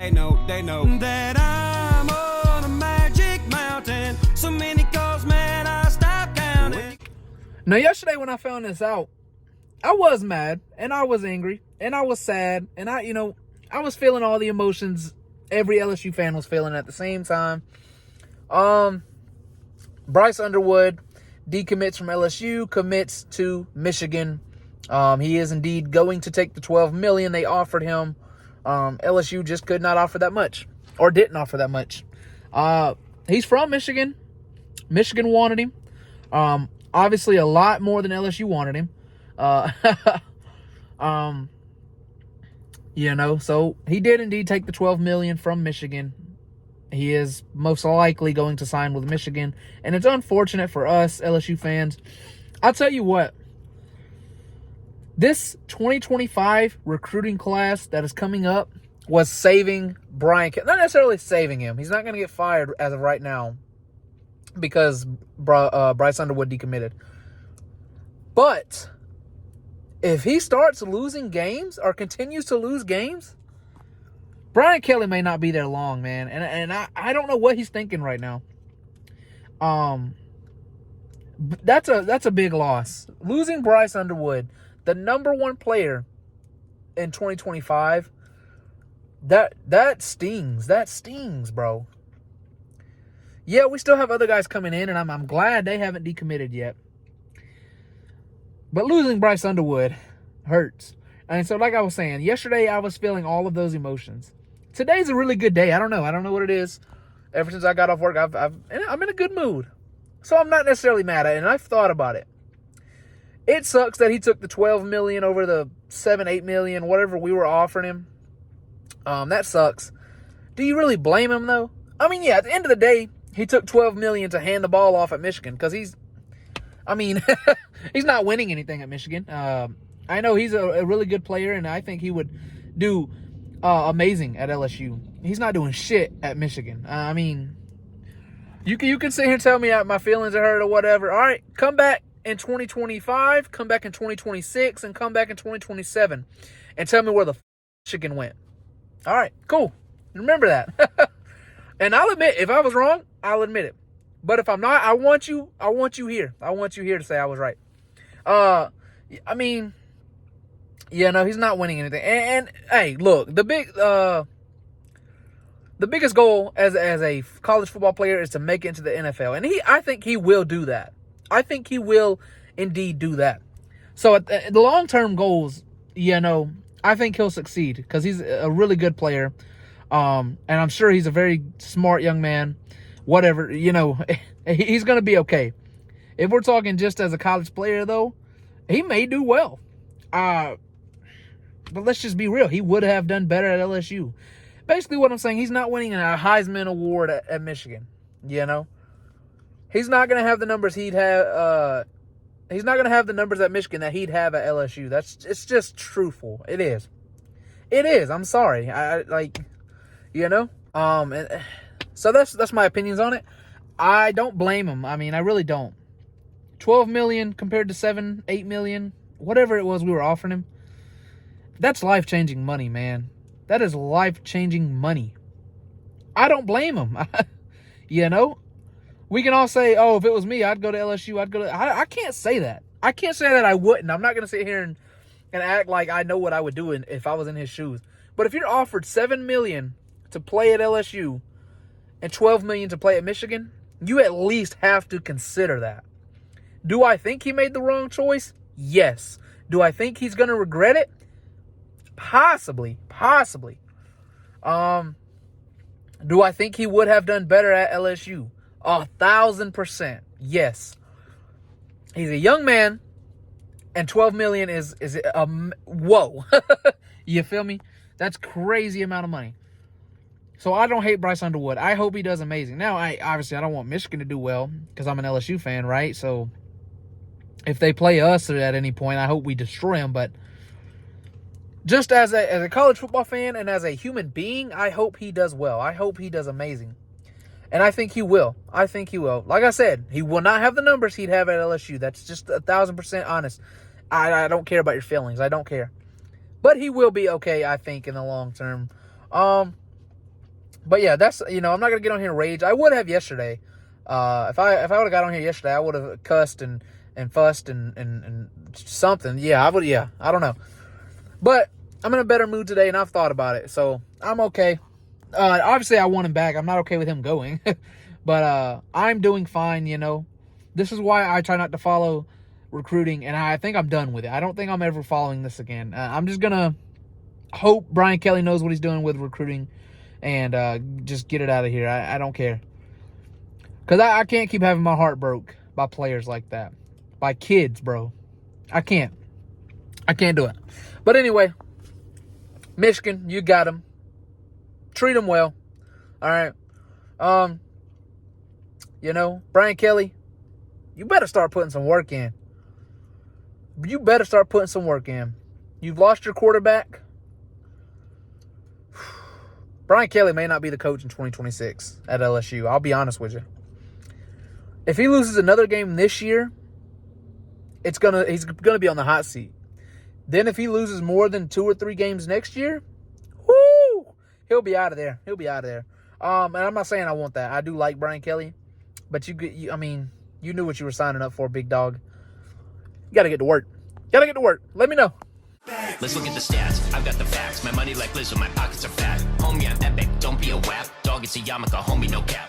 They know that I'm on a magic mountain. So many calls, man, I stopped counting. Now, yesterday when I found this out, I was mad and I was angry and I was sad and I was feeling all the emotions every LSU fan was feeling at the same time. Bryce Underwood decommits from LSU, commits to Michigan. He is indeed going to take the $12 million they offered him. LSU just could not offer that much, or didn't offer that much. He's from Michigan. Michigan wanted him. Obviously a lot more than LSU wanted him. So he did indeed take the $12 million from Michigan. He is most likely going to sign with Michigan, and it's unfortunate for us LSU fans. I'll tell you what, this 2025 recruiting class that is coming up was saving Brian. Not necessarily saving him. He's not going to get fired as of right now because Bryce Underwood decommitted. But if he starts losing games or continues to lose games, Brian Kelly may not be there long, man. And I don't know what he's thinking right now. That's a big loss. Losing Bryce Underwood, the number one player in 2025, that stings. That stings, bro. Yeah, we still have other guys coming in, and I'm glad they haven't decommitted yet. But losing Bryce Underwood hurts. And so, like I was saying, yesterday I was feeling all of those emotions. Today's a really good day. I don't know what it is. Ever since I got off work, I'm in a good mood. So I'm not necessarily mad at it, and I've thought about it. It sucks that he took the $12 million over the $7-8 million, whatever we were offering him. That sucks. Do you really blame him, though? I mean, yeah, at the end of the day, he took $12 million to hand the ball off at Michigan because he's not winning anything at Michigan. I know he's a really good player, and I think he would do amazing at LSU. He's not doing shit at Michigan. You can sit here and tell me my feelings are hurt or whatever. All right, come back in 2025, come back in 2026, and come back in 2027 and tell me where the Michigan went. All right, cool. Remember that. And I'll admit, if I was wrong, I'll admit it. But if I'm not, I want you here. I want you here to say I was right. He's not winning anything. And hey, look, the biggest goal as a college football player is to make it into the NFL. And I think he will do that. I think he will indeed do that. So at the long-term goals, I think he'll succeed because he's a really good player. And I'm sure he's a very smart young man. Whatever, he's going to be okay. If we're talking just as a college player, though, he may do well. But let's just be real. He would have done better at LSU. Basically what I'm saying, he's not winning a Heisman Award at Michigan. He's not going to have the numbers he'd have. He's not going to have the numbers at Michigan that he'd have at LSU. It's just truthful. It is. I'm sorry. So that's my opinions on it. I don't blame him. I really don't. $12 million compared to $7-8 million, whatever it was we were offering him. That's life-changing money, man. That is life-changing money. I don't blame him. We can all say, oh, if it was me, I'd go to LSU. I can't say that. I can't say that I wouldn't. I'm not going to sit here and act like I know what I would do if I was in his shoes. But if you're offered $7 million to play at LSU and $12 million to play at Michigan, you at least have to consider that. Do I think he made the wrong choice? Yes. Do I think he's going to regret it? Possibly. Do I think he would have done better at LSU? 1,000%. Yes. He's a young man, and $12 million is whoa. You feel me? That's crazy amount of money. So I don't hate Bryce Underwood. I hope he does amazing. Now, I don't want Michigan to do well because I'm an LSU fan, right? So if they play us at any point, I hope we destroy them. But just as a college football fan and as a human being, I hope he does well. I hope he does amazing. And I think he will. Like I said, he will not have the numbers he'd have at LSU. That's just 1,000% honest. I don't care about your feelings. I don't care. But he will be okay, I think, in the long term. But yeah, that's, I'm not gonna get on here and rage. I would have yesterday. If I would have got on here yesterday, I would have cussed and fussed and something. Yeah, I would. Yeah, I don't know. But I'm in a better mood today, and I've thought about it, so I'm okay. Obviously, I want him back. I'm not okay with him going, but I'm doing fine. This is why I try not to follow recruiting, and I think I'm done with it. I don't think I'm ever following this again. I'm just gonna hope Brian Kelly knows what he's doing with recruiting, and just get it out of here. I don't care, because I can't keep having my heart broke by players like that, by kids, bro. I can't do it. But anyway, Michigan, you got them. Treat them well. All right. Brian Kelly, you better start putting some work in. You've lost your quarterback. Brian Kelly may not be the coach in 2026 at LSU. I'll be honest with you. If he loses another game this year, he's gonna be on the hot seat. Then if he loses more than 2 or 3 games next year, whoo, he'll be out of there. And I'm not saying I want that. I do like Brian Kelly, but you knew what you were signing up for, big dog. You got to get to work. Let me know. Let's look at the stats. I've got the facts. My money like Lizzo, my pockets are fat. Homie, I'm epic. Don't be a wap. Dog, it's a yarmulke. Homie, no cap.